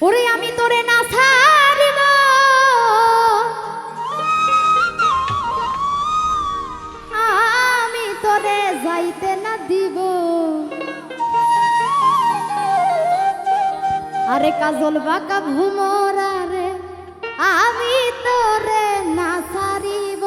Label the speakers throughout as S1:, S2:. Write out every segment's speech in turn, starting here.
S1: ওরে আমি তোরে না ছাড়িব, আমি তোরে যাইতে না দিব। আরে কাজল বাঁকা ভুমরা রে, আমি তোরে না ছাড়িব।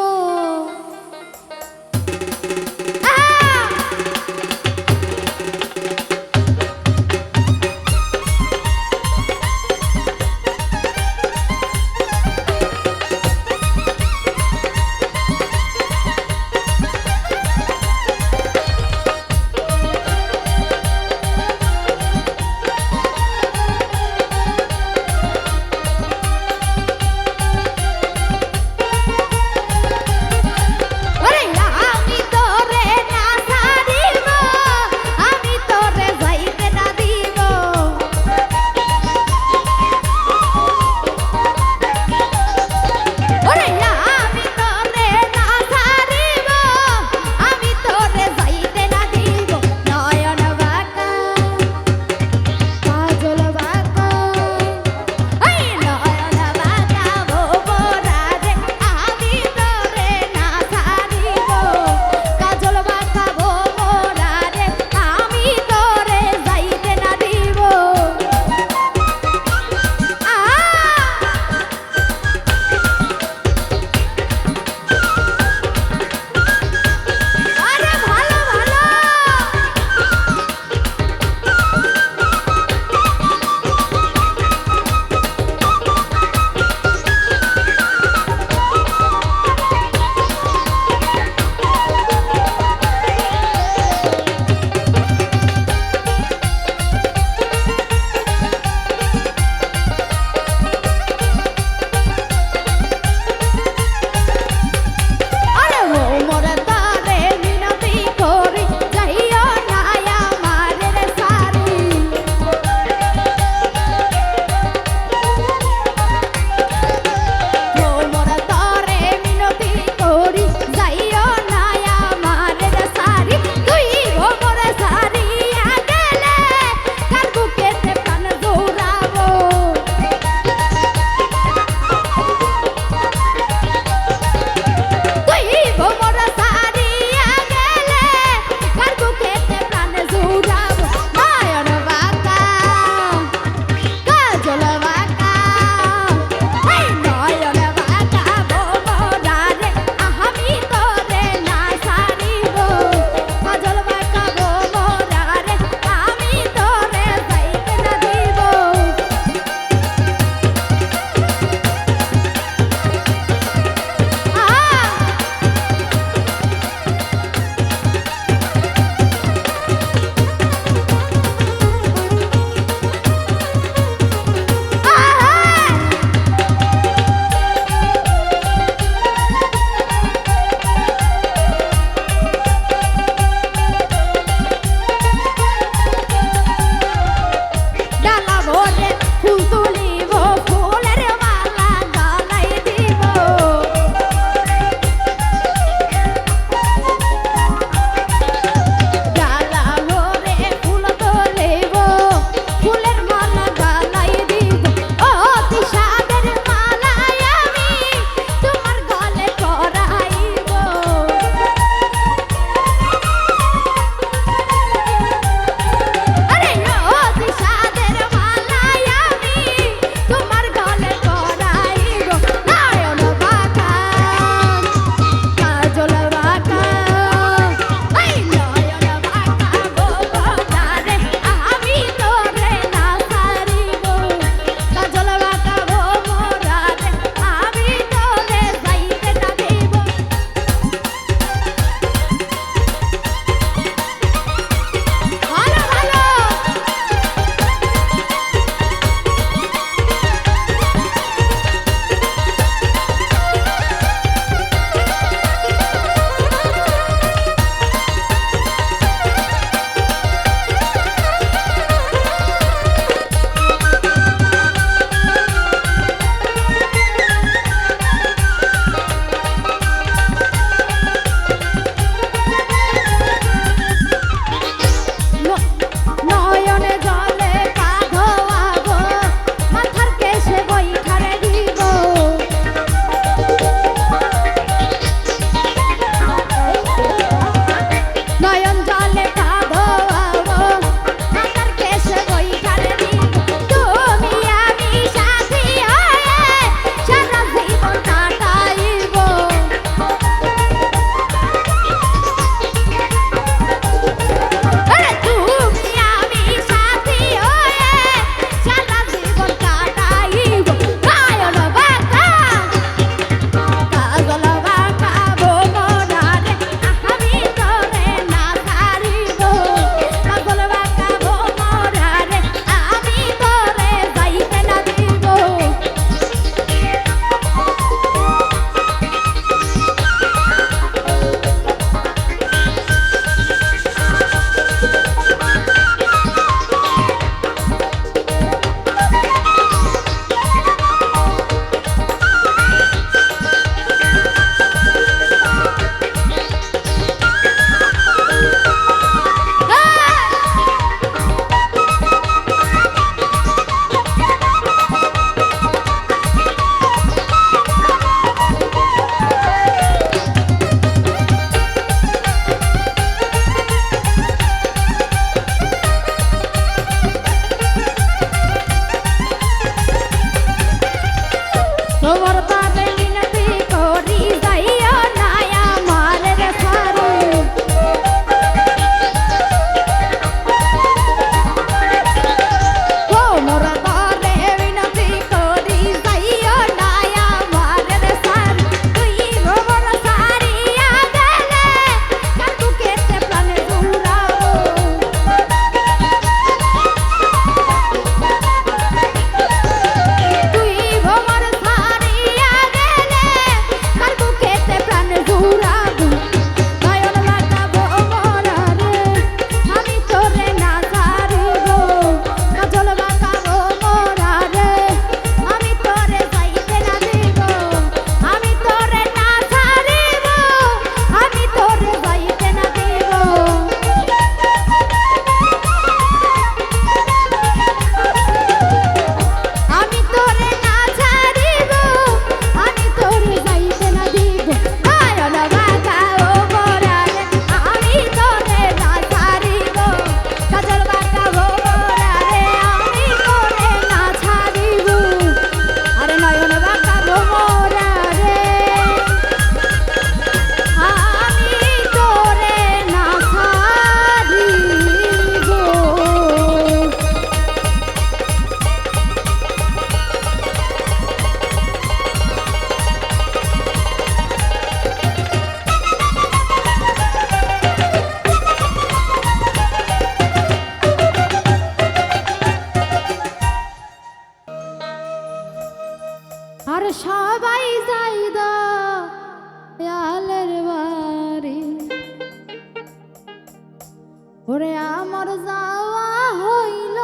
S1: ওরে আমার যাওয়া হইল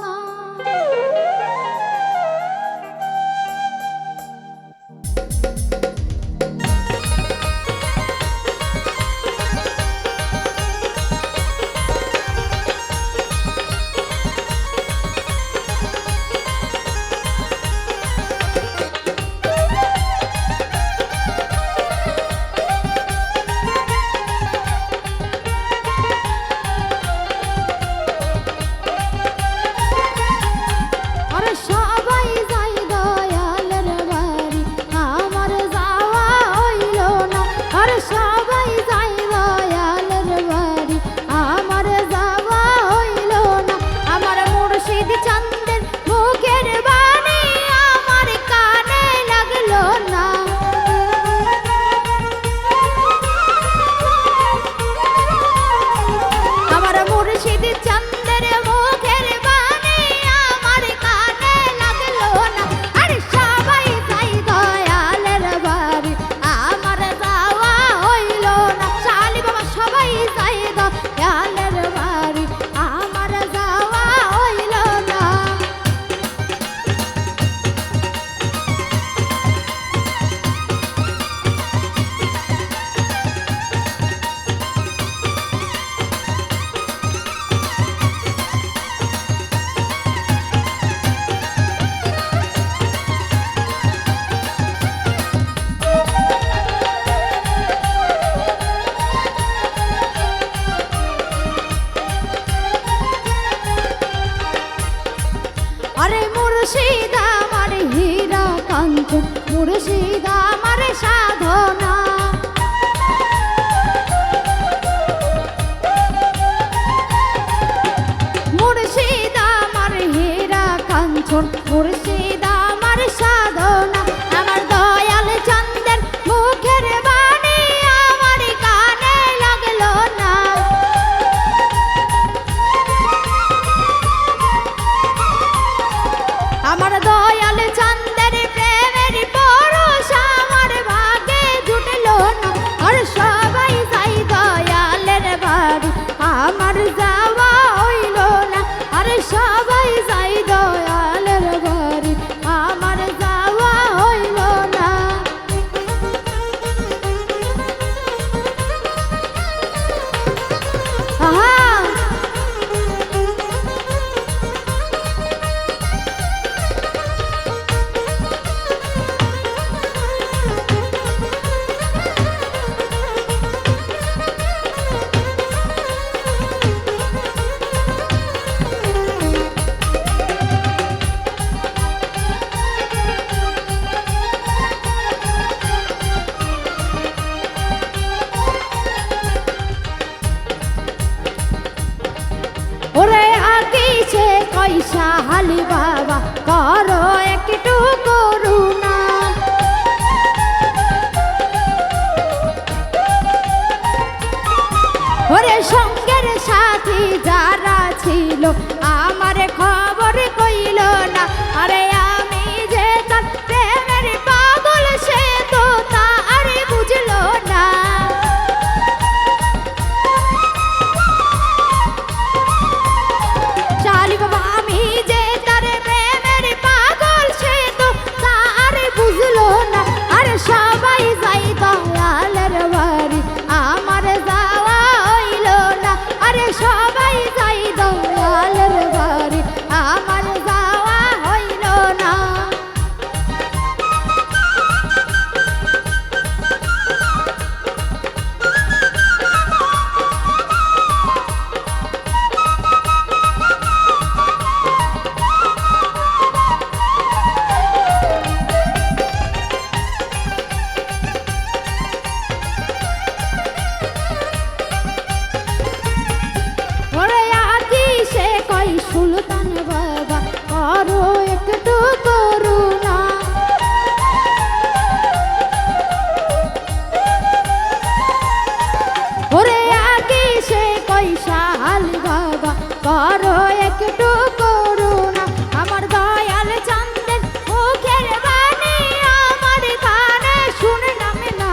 S1: না। আরে মুর্শিদ আমার হীরা কাঞ্চন, মুর্শিদ আমার সাধনা। মুর্শিদ আমার হীরা কাঞ্চন, মুর্শিদ আমার সাধনা। আমার দয়াল চন্দ্রের মুখের বাণী আমার কানে লাগলো না। আমার দয়াল চন্দ্রের প্রেমের পরশ আমার ভাগে জুটলো না। আর সবাই যাই দয়ালের বাড়ি, আমার যাওয়া হইল না। আর সবাই যাই দয়ালের বাড়ি, আমার যাওয়া হইল না। আহা ওরে আকিছে কইসা হালি বাবা করো একটু করুণা। ওরে সঙ্গের সাথী যারা ছিল আমার খবর কইল না। আরে আমি যে তার প্রেমের পাগল সে তো তা আরে বুঝলো না। চালি বাবা আমি যে তার প্রেমের পাগল সে তো তা আরে বুঝলো না। আরে সবাই যাই দয়ালের বাড়ি, আমার যাওয়া হইল না। আরে সবাই যাই দয়ালের বাড়ি, আমার যাওয়া হইল না। ওরে আকি সে কই সুলতান বাবা করো একটু করুণা। ওরে আকি সে কই শাহাল বাবা করো একটু করুণা। আমার দয়াল চন্দ্রের মুখের বাণী আমার কানে শুনলাম না।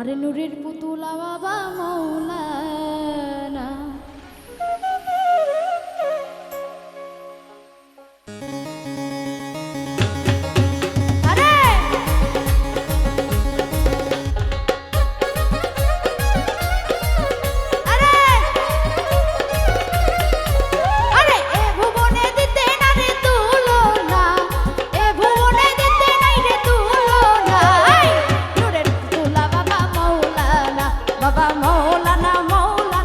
S1: আরে নূরের পুতুলা বাবা মৌলানা। আরে আরে আরে এ ভুবনে দিতে না রে তুলনা, এ ভুবনে দিতে নাই রে তুলনা। নূরের পুতুলা বাবা মৌলানা, বাবা মৌলানা মৌলানা।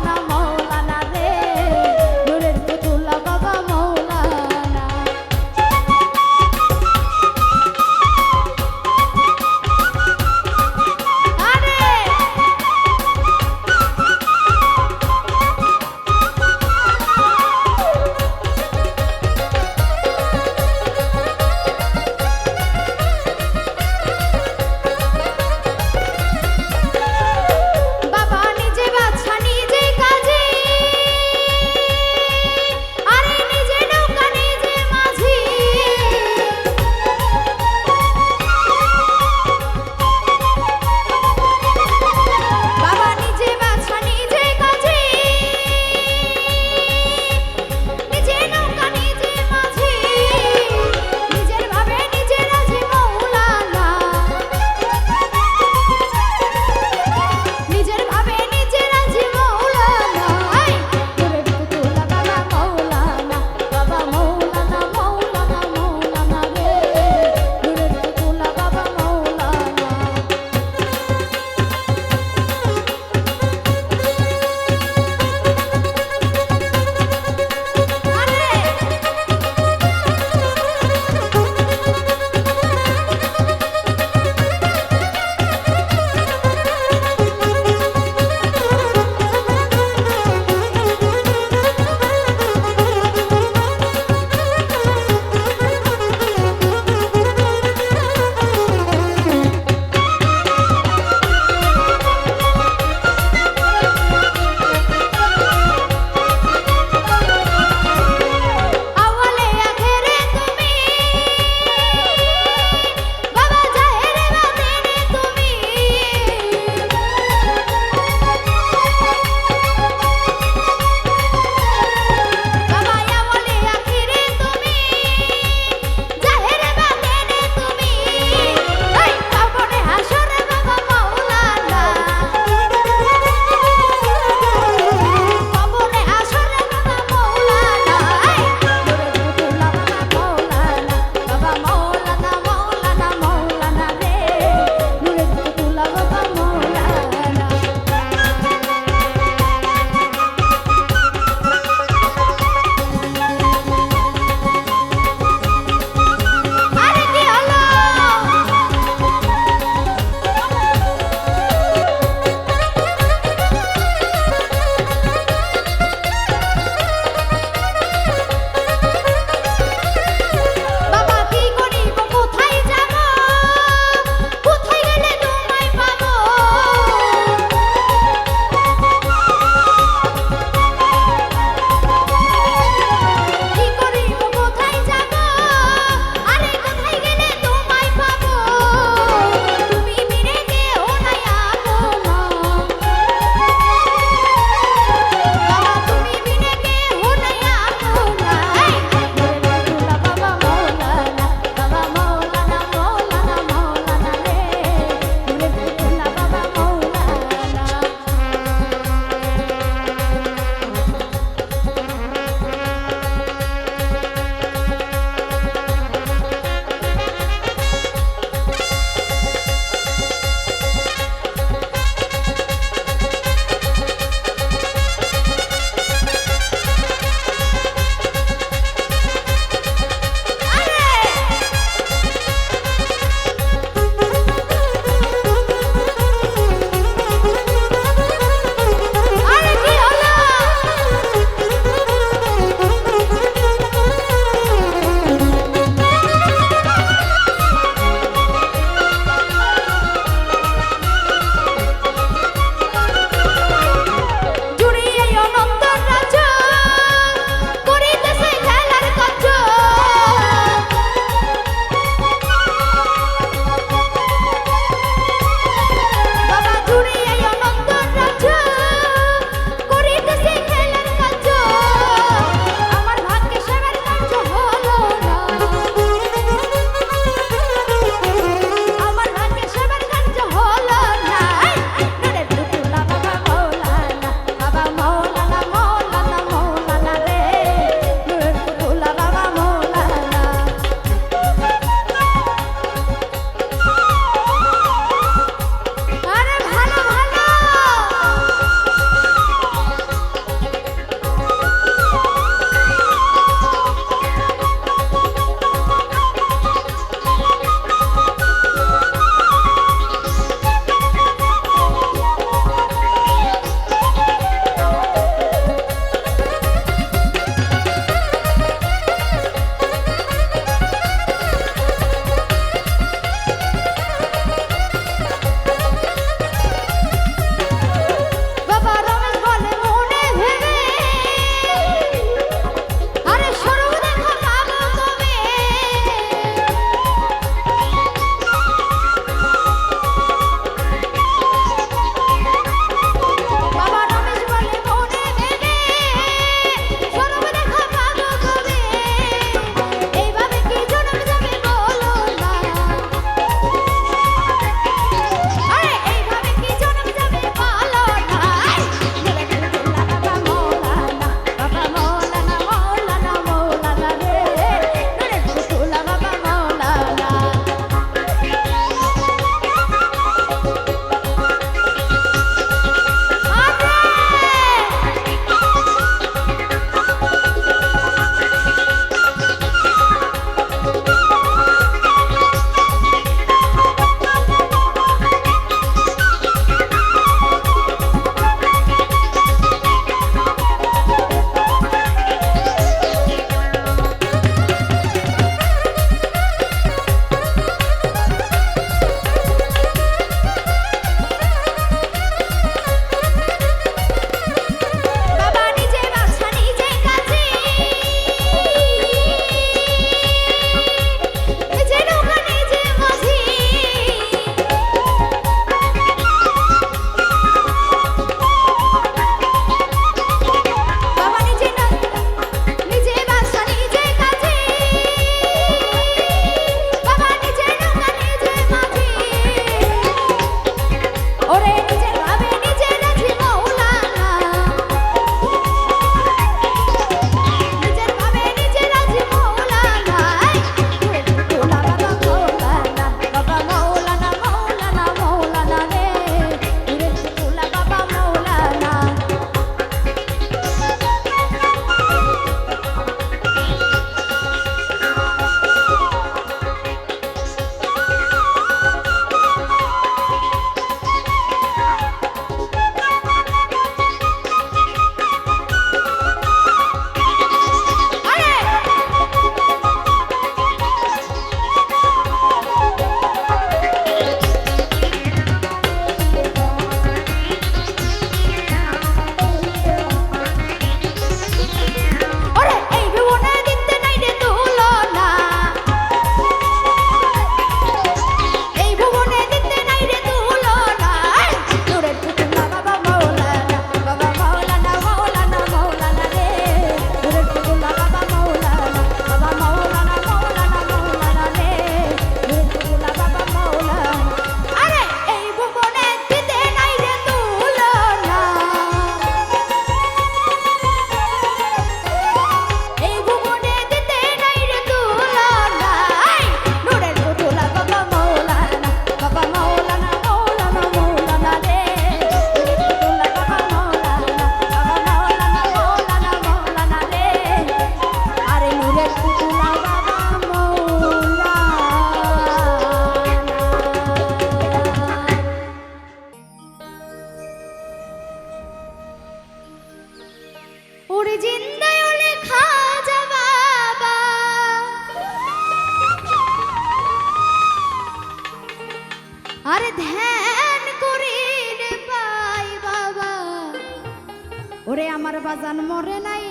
S1: ওরে আমার বাজান মরে নাই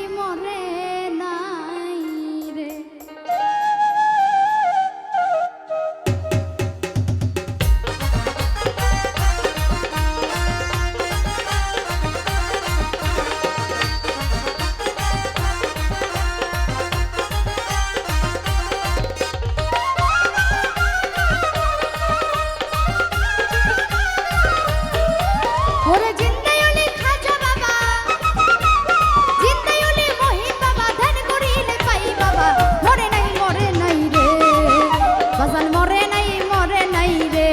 S1: রে। ওরে জিন্দায়ুলি খাজা বাবা, জিন্দায়ুলি মহিম বাবা, ধ্যান করিলে পাই বাবা। মরে নাই রে, বাজান মরে নাই রে।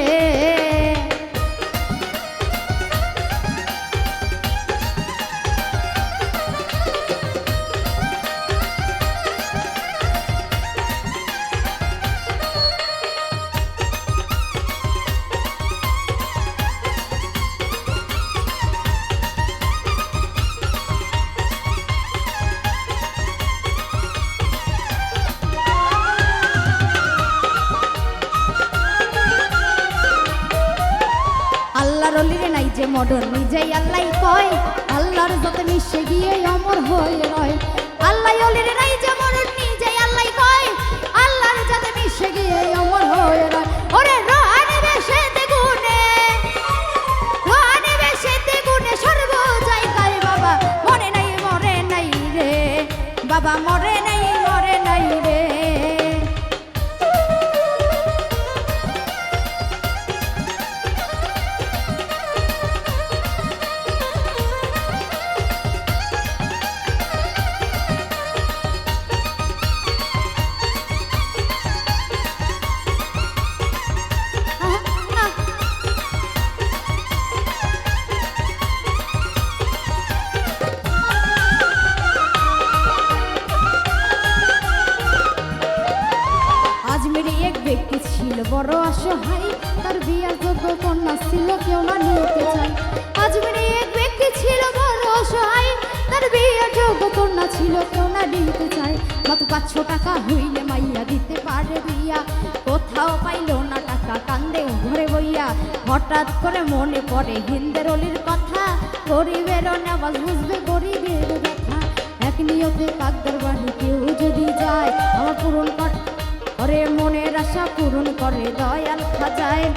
S1: আল্লাহর অলিরে নাই যে মডন, নিজেই আল্লাহ কয় আল্লাহর যত মিশে গিয়ে অমর হয়ে রয়। আল্লাহ অলিরে নাই যে মডন, নিজেই আল্লাহ কয় আল্লাহর যত মিশে গিয়ে অমর হয়ে রয়। ওরে রহানে বেশেতে গুনে, রহানে বেশেতে গুনে সর্ব জায়গায় বাবা মরে নাই রে, বাবা মরে নাই রে। আজমিরে এক ব্যক্তি ছিল বড় অসহায়, তার বিয়ার যোগ্য কন্যা ছিল কেউ না নিতে চায়। আজমিরে এক ব্যক্তি ছিল বড় অসহায়, তার বিয়ার যোগ্য কন্যা ছিল কেউ না নিতে চায়। মাত্র 500 টাকা হইলে মাইয়া দিতে পারে বিয়া, কোথাও পাইল না টাকা কান্দে ঘরে বইয়া। হঠাৎ করে মনে পড়ে হিন্দের অলির কথা, গরিবের নেওয়াজ বুঝবে গরিবের ব্যথা। এক নিয়তে কাকদের বাড়ি কেউ যদি যায় আমার পূরণ কর, ওরে মনের আশা পূরণ করে দয়াল খাজায়।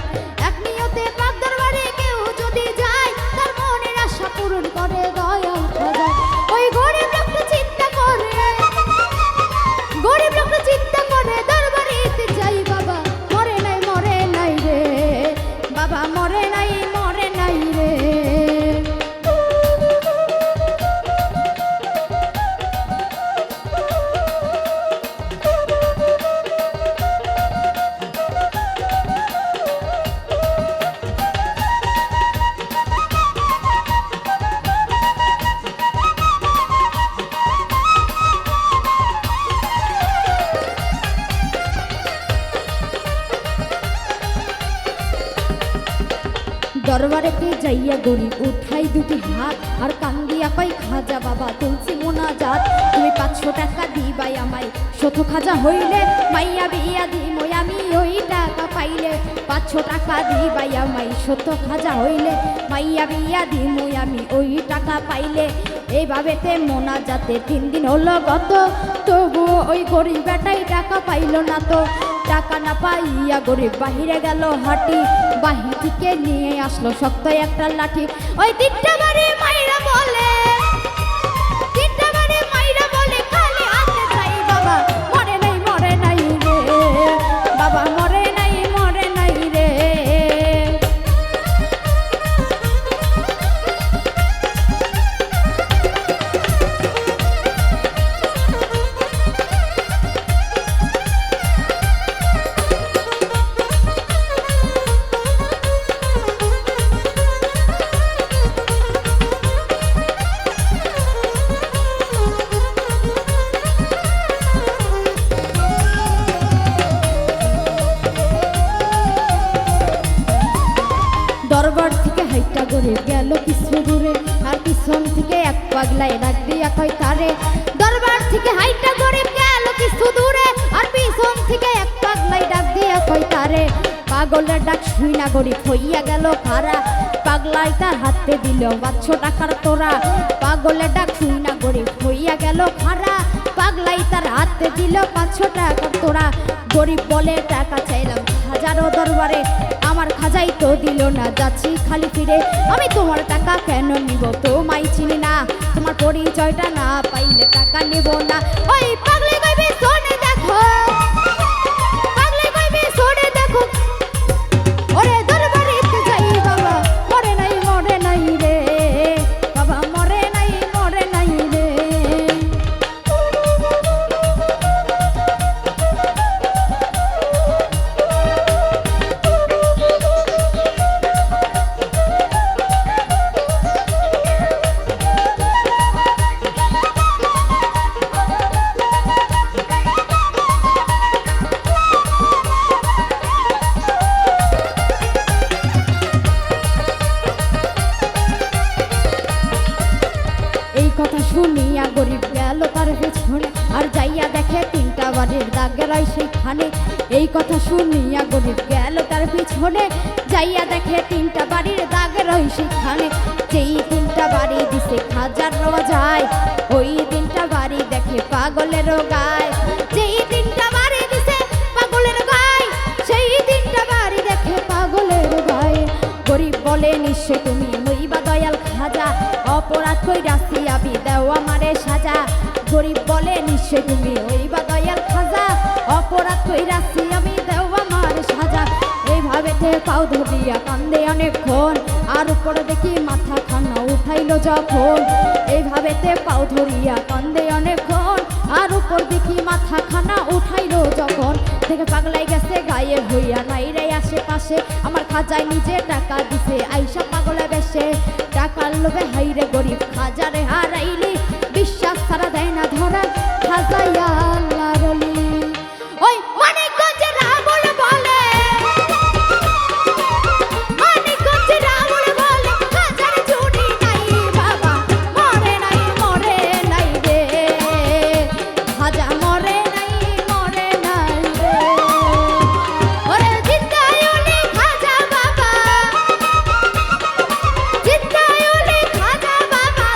S1: এক নিয়তে পাক দরবারে কেউ যদি যায় তার মনের আশা পূরণ করে দয়াল খাজায়। ওই গরিব লোকটা চিন্তা করে, গরিব লোকটা চিন্তা করে দরবারেতে যাই বাবা মরে নাই রে, বাবা মরে নাই রে। দরবারেতে যাইয়া গরিব উঠাই দুটি হাত, আর কান্দিয়া কই খাজা বাবা তুলসি মোনাজাত। তুমি 500 টাকা দিবাই আমায়, শত খাজা হইলে মাইয়া বিয়া দিমই আমি ওই টাকা পাইলে। 500 টাকা দিবাই আমায়, শত খাজা হইলে মাইয়া বিয়া দিমই আমি ওই টাকা পাইলে। এইভাবেতে মোনাজাতে 3 দিন হলো গত, তবু ওই গরিব বেটাই টাকা পাইল না তো। টাকা না পাইয়া গরিব বাহিরে গেল হাঁটি, বাহির থেকে নিয়ে আসলো শক্ত একটা লাঠি। ওই 3টা বারে মাইরা বলে, 3টা বারে মাইরা বলে খালি হাতে চাই বাবা মরে নাই রে, বাবা মরে নাই রে। দরবার থেকে হাইটা গড়ে গেল কিছু দূরে, আর পিছন থেকে এক পাগলায় ডাক দিয়া কয় তারে। দরবার থেকে হাইটা গড়ে গেল কিছু দূরে, আর পিছন থেকে এক পাগলায় ডাক দিয়া কয় তারে। পাগলের ডাক শুই না গরিব হইয়া গেল খারা, পাগলাই তার হাতে দিল 500 টাকার তোরা, পাগলের ডাক শুই না গরিব হইয়া গেল খারা। পাগলাই তার হাতে দিল 500 টাকার তোরা, গরিব বলে টাকা চাইলাম হাজারো দরবারে, আমার খাজাই তো দিল না, যাচ্ছি খালি ফিরে। আমি তোমার টাকা কেন নিব, তোমায় চিনি না, তোমার পরিচয়টা না পাইলে টাকা নিব না। ওই পাগলি কইবি শোনে দেখো, পাগলি কইবি শোনে দেখো, ওরে দরবারিতে যাই বাবা মরে নাই রে, বাবা মরে নাই রে। এই কথা শুনিয়া গরিব গেল তার পেছনে, আর যাইয়া দেখে 3টা বাড়ির দাগেরাই সেইখানে। এই কথা শুনিয়া গরিব গেল তার পেছনে, যাইয়া দেখে 3টা বাড়ির দাগেরাই সেইখানে। যেই 3টা বাড়ি দিছে খাজার রোজায়, ওই 3টা বাড়ি দেখে পাগলের গায়। যেই 3টা বাড়ি দিছে পাগলের গায়, সেই 3টা বাড়ি দেখে পাগলের গায়। গরিব বলে নিশ্চয় তুমি হইবা দয়াল খাজা, অপরাধ কইরাছি আমি দেও আমারে সাজা। গরিব বলে নিশ্চয় তুমি হইবা দয়াল খাজা, অপরাধ কইরাছি আমি দেও আমার সাজা। এইভাবে পাও ধরিয়া কান্দে অনেকক্ষণ, আর উপরে দেখি মাথা খানা উঠাইলো যখন। এইভাবে পাও ধরিয়া কান্দে অনেকক্ষণ, আর উপর দেখি মাথা খানা উঠাইলো যখন। দেখে পাগলাই গেছে গায়েব হইয়া নাই রে আশেপাশে, আমার খাজায় নিজে টাকা দিছে আইসা পাগলে বেশে। টাকার লোভে হাইরে গরিব খাজারে হারাইলি, বিশ্বাস ছাড়া দেয় না ধরা খাজাইয়া আল্লাহর অলি। ওই মানিকগঞ্জের রাবণ বলে, মানিকগঞ্জের রাবণ বলে খাজার চুরি নাই বাবা মরে নাই রে, খাজা মরে নাই রে। ওরে জিন্দায়ুলি খাজা বাবা, জিন্দায়ুলি খাজা বাবা,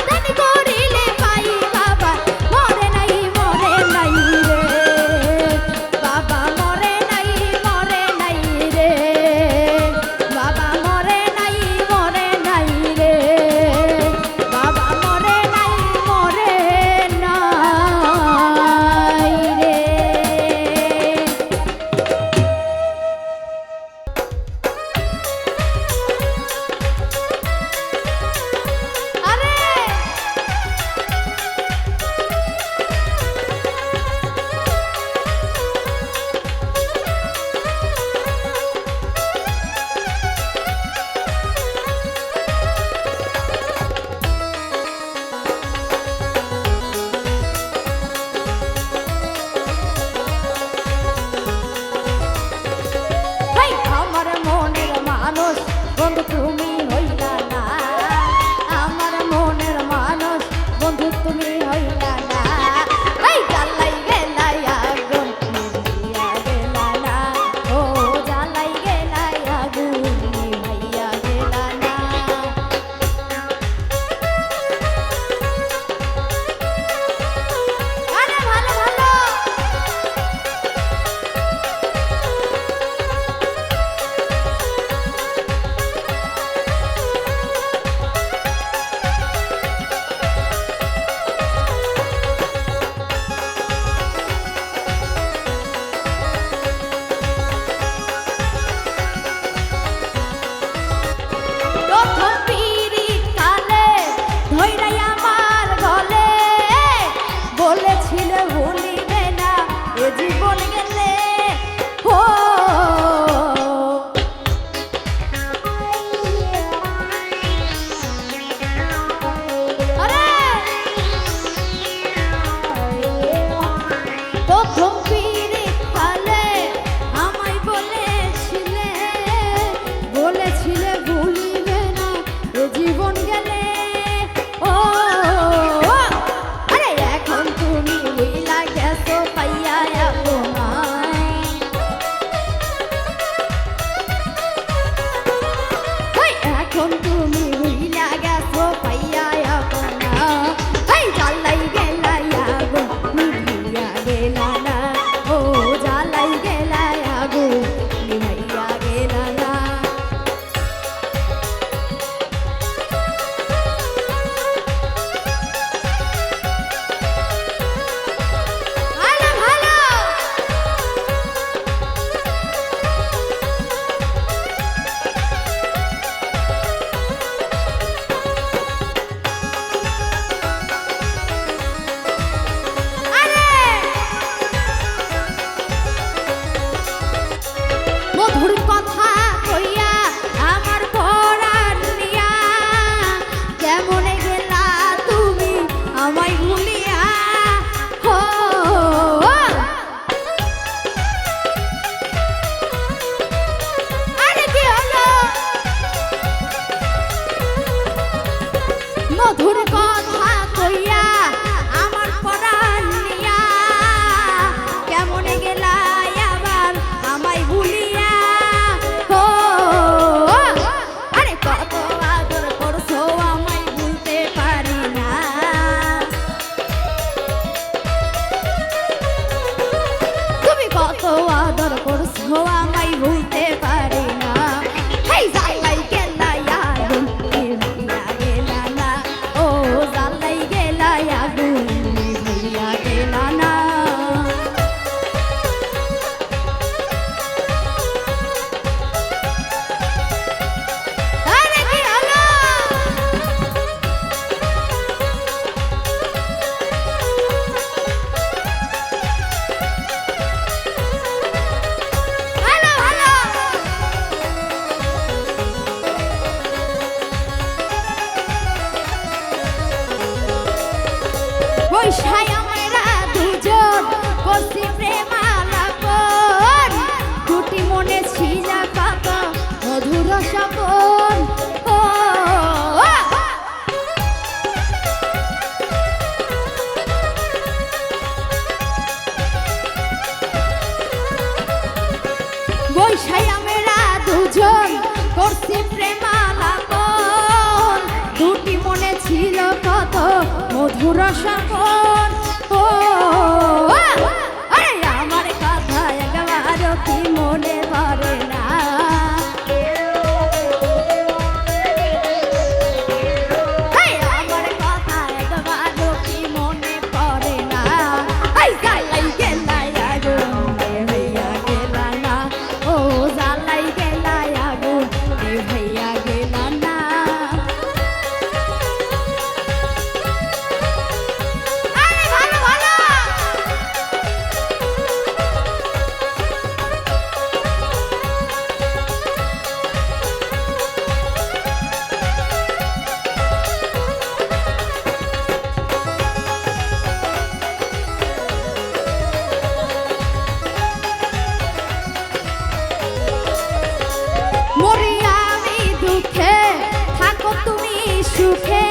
S1: এখন তুমি ভুইলা গেছো পাইয়া আপনা এই জ্বালাই গেলাই আগুন নিভিয়া গেলা না ও জ্বালাই গেলাই আগুন নিভাইয়া গেলা না মধুর কথা কইয়া আমার পরাণ নিয়া কেমনে গেলা তুমি আমায় ভুলিয়া হো আরে কি হলো মধুর কথা কইয়া আমার পরাণ নিয়া কেমনে গেলা আবার আমায় ভুলিয়া হো আরে কত আদর করছো আমায় ভুলতে পারি না তুমি কত আদর করছো আমায় ভুলতে পারি না হেই জ্বালাই গেলাই আগুন নিভিয়া গেলা না ও জ্বালাই গেলাই আগুন নিভিয়া গেলা না আরে কি হলো ভালো ভালো বৈশায় আমরা দুজন করছি প্রেমালাপন দুটি মনে ছিল কত মধুর স্বপন ও বৈশায় আমরা দুজন করছি প্রেমালাপন দুটি মনে ছিল কত মধুর স্বপন ও আরে আমার কথা একবারও কি মনে পড়ে না এই আমার কথা একবারও কি মনে পড়ে না এই জ্বালাই গেলাই আগুন নিভাইয়া গেলা না ও জ্বালাই গেলাই আগুন নিভাইয়া গেলা না আরে ভালো ভালো মরি আমি দুঃখে থাকো তুমি সুখে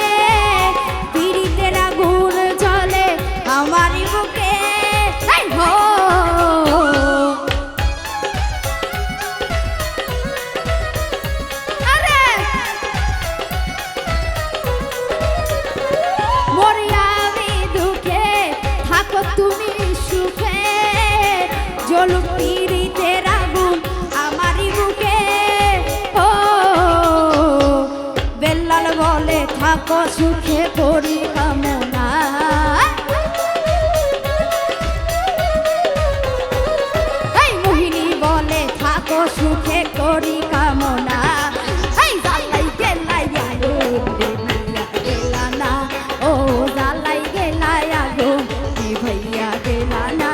S1: পীড়িতের আগুন জ্বলে আমারই বুকে এই হো আরে মরি আমি দুঃখে থাকো তুমি সুখে জ্বলুক পীড়িতের আগুন আমারই বুকে ও বেল্লাল বলে থাকো সুখে করি কামনা এই মোহিনী বলে থাকো সুখে করি কামনা এই জ্বালাই গেলাই আগুন নিভাইয়া গেলা না ও জ্বালাই গেলাই আগুন নিভাইয়া গেলা না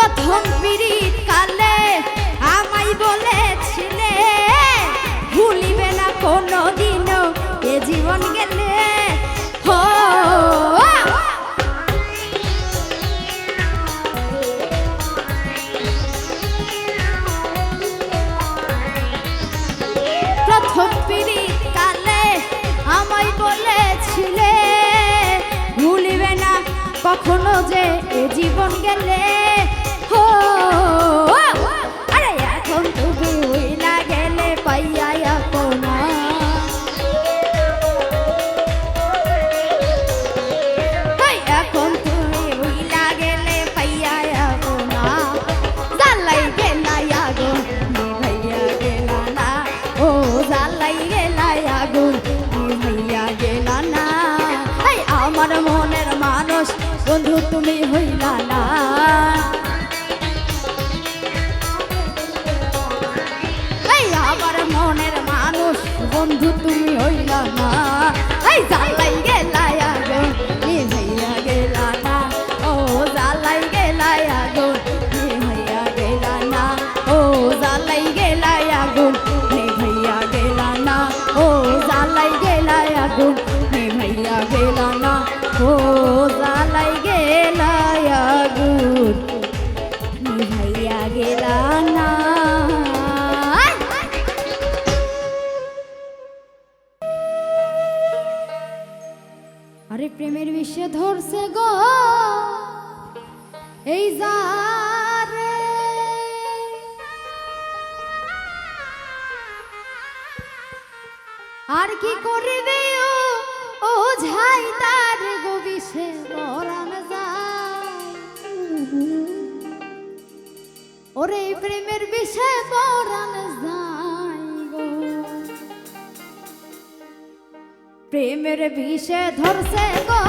S1: প্রথম পিরিত কালে আমায় বলেছিলে ভুলিবে না কোনোদিনও এ জীবন গেলে হো প্রথম পিরিত কালে আমায় বলেছিলে ভুলিবে না কখনো যে এ জীবন গেলে হো আরে এখন তুমি হইলা গেলে পাইয়া কোনা এখন তুমি হইলা গেলে পাইয়া কোনা জালাই গেলাই আগুন ভাইয়া গেলা না ও জালাই গেলাই আগুন ভাইয়া গেলা না আমার মনের মানুষ বন্ধু তুমি হইলা না আমার মনের মানুষ বন্ধু তুমি হইলা না জালাই গেলাই আগুন ভাইয়া গেলা না ও জালাই গেলাই আগুন ভাইয়া গেলা না ও জালাই গেলাই আগুন ভাইয়া গেলা না ও জালাই গেলাই আগুন ভাইয়া গেলা না ও জালাই গেলাই আগুন ভাইয়া গেলা না আরে প্রেমের বিষে ধরছে গো এই জারে আর কি করবে ও ঝাই তার গো বিষে পরাণ যায় ওরে প্রেমের বিষে পরাণ যায় গো প্রেমের বিষে ধরছে গো